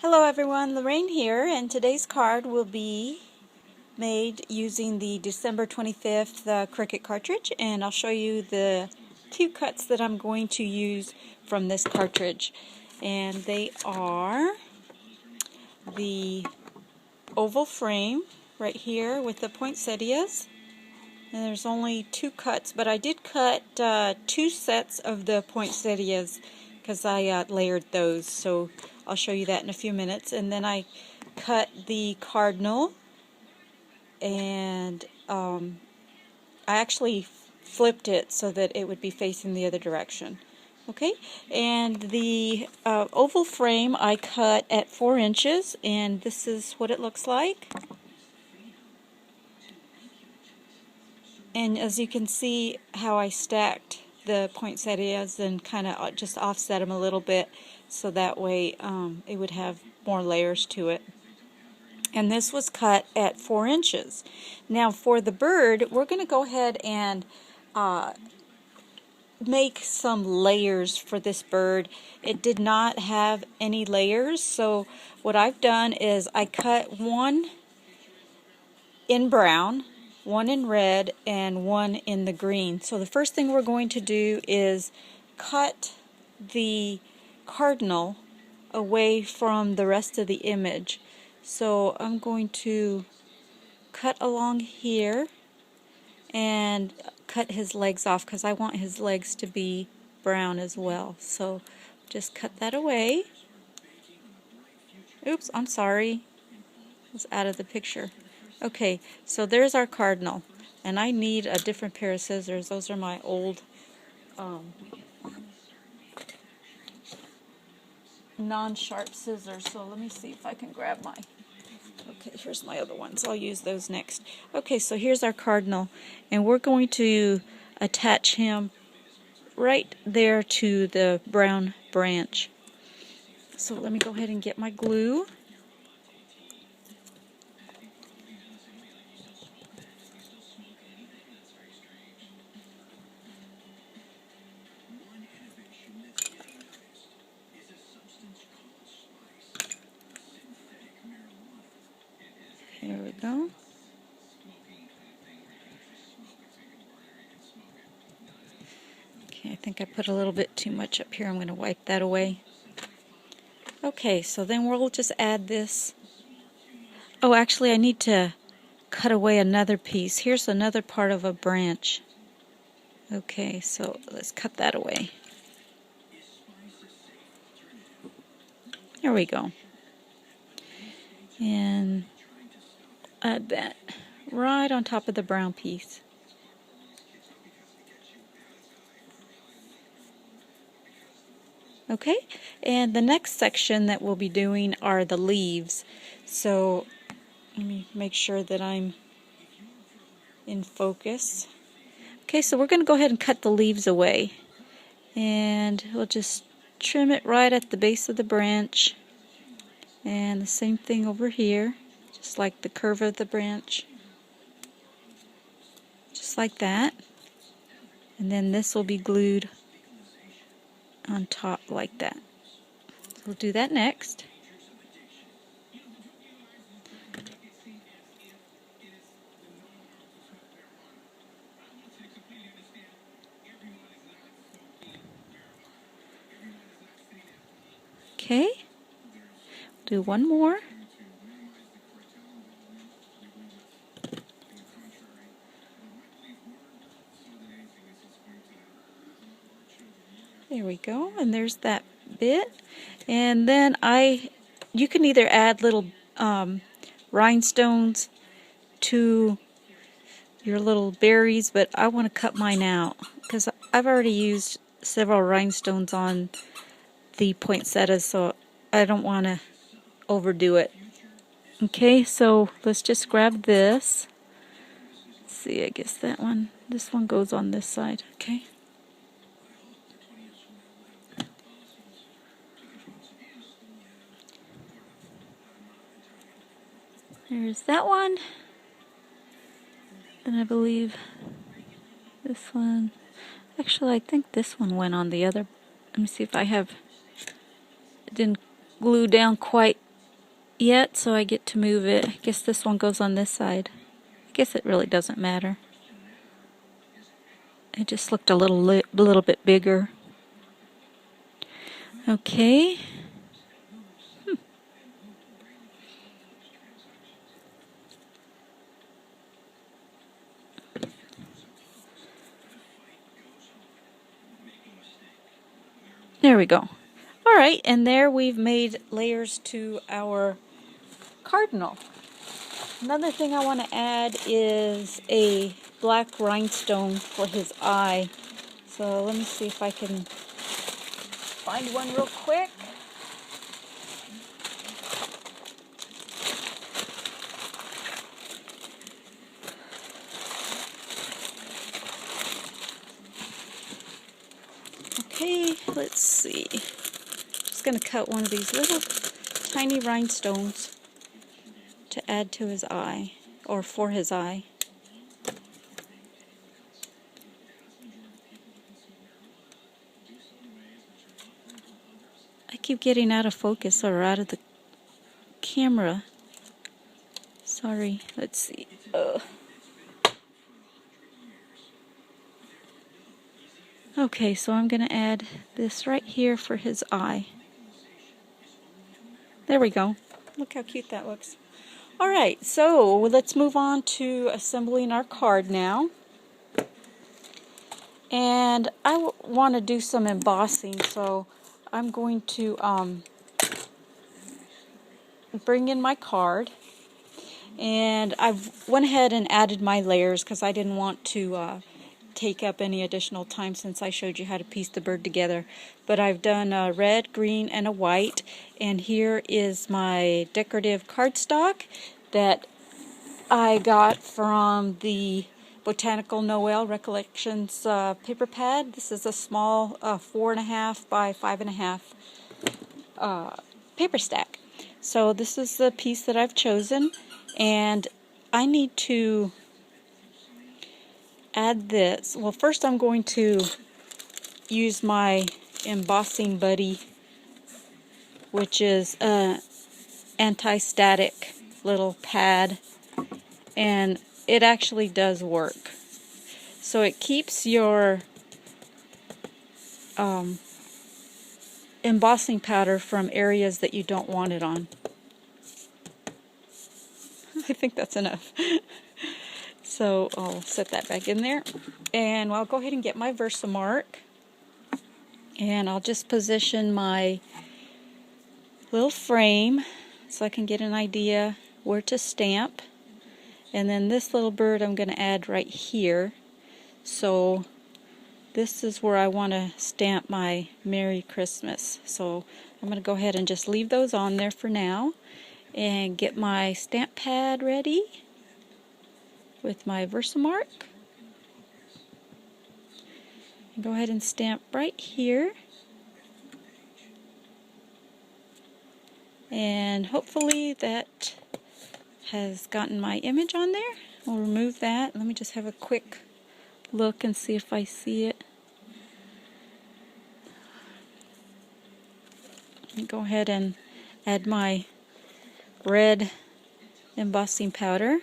Hello everyone, Lorraine here, and today's card will be made using the December 25th Cricut cartridge, and I'll show you the two cuts that I'm going to use from this cartridge. And they are the oval frame right here with the poinsettias. And there's only two cuts, but I did cut two sets of the poinsettias because I layered those, so I'll show you that in a few minutes. And then I cut the cardinal, and I actually flipped it so that it would be facing the other direction. Okay, and the oval frame I cut at 4 inches, and this is what it looks like. And as you can see how I stacked the poinsettias and kind of just offset them a little bit so that way it would have more layers to it. And this was cut at 4 inches. Now for the bird, we're going to go ahead and make some layers for this bird. It did not have any layers, so what I've done is I cut one in brown, one in red, and one in the green. So the first thing we're going to do is cut the cardinal away from the rest of the image. So I'm going to cut along here and cut his legs off because I want his legs to be brown as well. So just cut that away. Oops, I'm sorry. It's out of the picture. Okay, so there's our cardinal, and I need a different pair of scissors. Those are my old non-sharp scissors, so let me see if I can grab my... Okay, here's my other ones. I'll use those next. Okay, so here's our cardinal, and we're going to attach him right there to the brown branch. So let me go ahead and get my glue. There we go. Okay, I think I put a little bit too much up here. I'm going to wipe that away. Okay, so then we'll just add this. Oh, actually I need to cut away another piece. Here's another part of a branch. Okay, so let's cut that away. There we go. And add that right on top of the brown piece. Okay, and the next section that we'll be doing are the leaves. So let me make sure that I'm in focus. Okay, so we're going to go ahead and cut the leaves away. And we'll just trim it right at the base of the branch. And the same thing over here, just like the curve of the branch. Just like that. And then this will be glued on top like that. So we'll do that next. Okay, do one more. There we go, and there's that bit. And then you can either add little rhinestones to your little berries, but I want to cut mine out because I've already used several rhinestones on the poinsettias, so I don't want to overdo it. Okay, so let's just grab this. Let's see, I guess this one goes on this side. Okay. There's that one. Then I believe this one. Actually, I think this one went on the other. Let me see if I have... It didn't glue down quite yet, so I get to move it. I guess this one goes on this side. I guess it really doesn't matter. It just looked a little bit bigger. Okay. There we go. Alright, and there we've made layers to our cardinal. Another thing I want to add is a black rhinestone for his eye. So let me see if I can find one real quick. Okay, let's see. Just going to cut one of these little tiny rhinestones to add to his eye, or for his eye. I keep getting out of focus or out of the camera. Sorry, let's see. Okay, so I'm going to add this right here for his eye. There we go. Look how cute that looks. Alright, so let's move on to assembling our card now. And I want to do some embossing, so I'm going to bring in my card. And I went ahead and added my layers because I didn't want to take up any additional time since I showed you how to piece the bird together. But I've done a red, green, and a white. And here is my decorative cardstock that I got from the Botanical Noel Recollections paper pad. This is a small 4.5 by 5.5 paper stack. So this is the piece that I've chosen, and I need to add this. Well, first I'm going to use my embossing buddy, which is an anti-static little pad, and it actually does work. So it keeps your embossing powder from areas that you don't want it on. I think that's enough. So I'll set that back in there, and I'll go ahead and get my Versamark, and I'll just position my little frame so I can get an idea where to stamp. And then this little bird I'm going to add right here. So this is where I want to stamp my Merry Christmas. So I'm going to go ahead and just leave those on there for now and get my stamp pad ready with my Versamark. Go ahead and stamp right here. And hopefully that has gotten my image on there. We'll remove that. Let me just have a quick look and see if I see it. Let me go ahead and add my red embossing powder.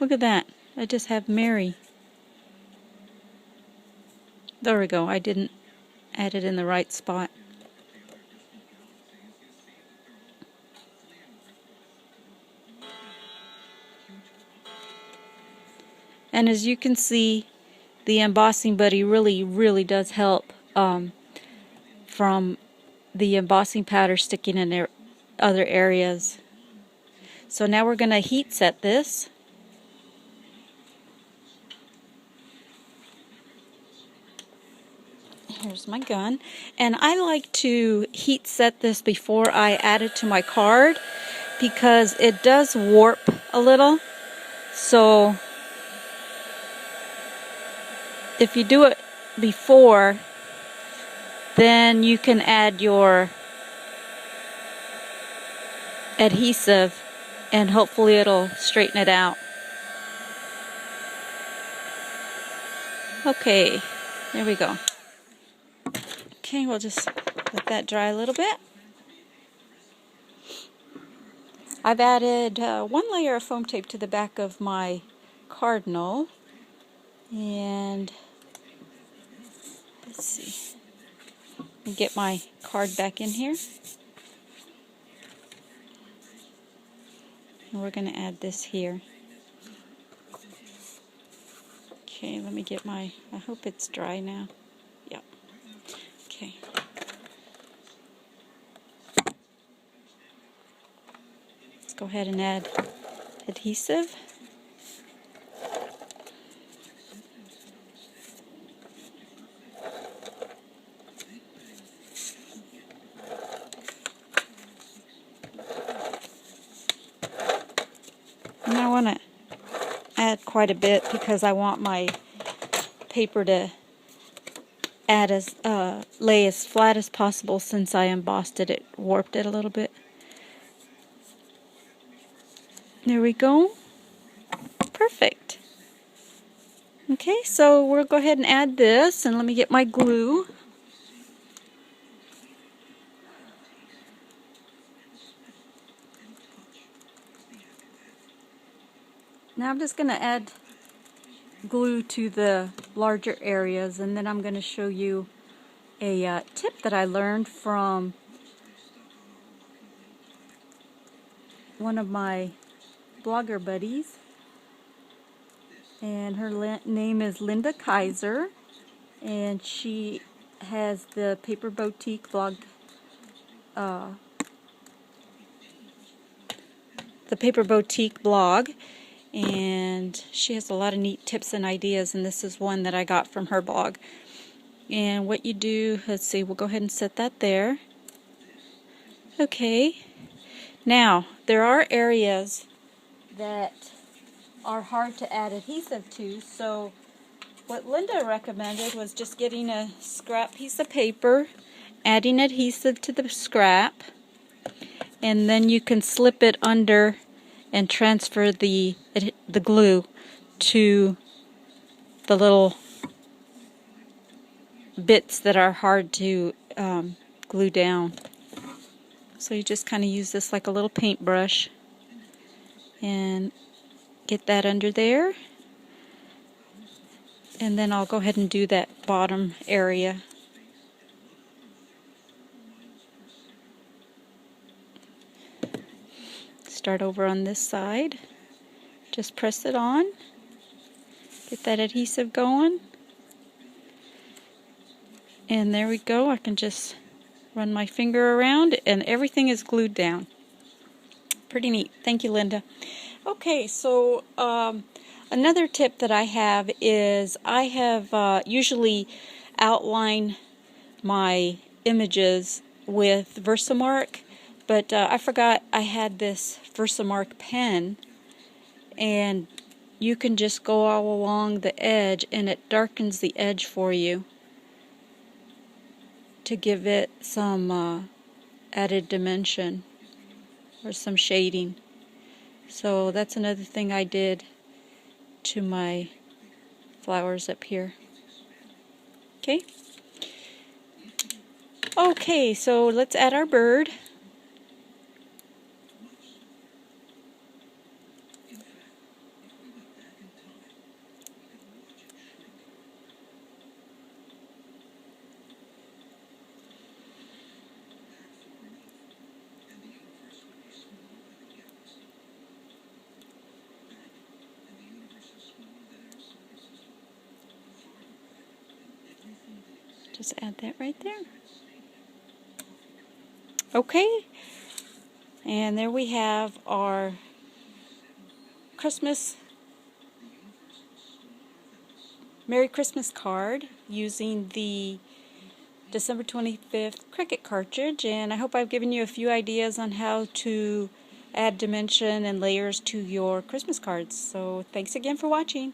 Look at that. I just have Mary. There we go. I didn't add it in the right spot. And as you can see, the embossing buddy really does help from the embossing powder sticking in other areas. So now we're going to heat set this. Here's my gun. And I like to heat set this before I add it to my card because it does warp a little. So if you do it before, then you can add your adhesive and hopefully it'll straighten it out. Okay, there we go. Okay, we'll just let that dry a little bit. I've added one layer of foam tape to the back of my cardinal, and let's see, get my card back in here. And we're going to add this here. Okay, let me get my, I hope it's dry now. Yep. Okay. Let's go ahead and add adhesive. And I want to add quite a bit because I want my paper to add lay as flat as possible. Since I embossed it, it warped it a little bit. There we go. Perfect. Okay, so we'll go ahead and add this, and let me get my glue. Now I'm just going to add glue to the larger areas, and then I'm going to show you a tip that I learned from one of my blogger buddies, and her name is Linda Kaiser, and she has the Paper Boutique blog, and she has a lot of neat tips and ideas, and this is one that I got from her blog. And what you do, let's see, we'll go ahead and set that there. Okay, now there are areas that are hard to add adhesive to, so what Linda recommended was just getting a scrap piece of paper, adding adhesive to the scrap, and then you can slip it under and transfer the glue to the little bits that are hard to glue down. So you just kind of use this like a little paintbrush and get that under there. And then I'll go ahead and do that bottom area. Start over on this side. Just press it on. Get that adhesive going. And there we go. I can just run my finger around and everything is glued down. Pretty neat. Thank you, Linda. Okay, so another tip that I have is I have usually outlined my images with Versamark, but I forgot I had this Versamark pen, and you can just go all along the edge and it darkens the edge for you to give it some added dimension or some shading. So that's another thing I did to my flowers up here. Okay. Okay, so let's add our bird. Just add that right there. Okay, and there we have our Merry Christmas card using the December 25th Cricut cartridge, and I hope I've given you a few ideas on how to add dimension and layers to your Christmas cards. So thanks again for watching.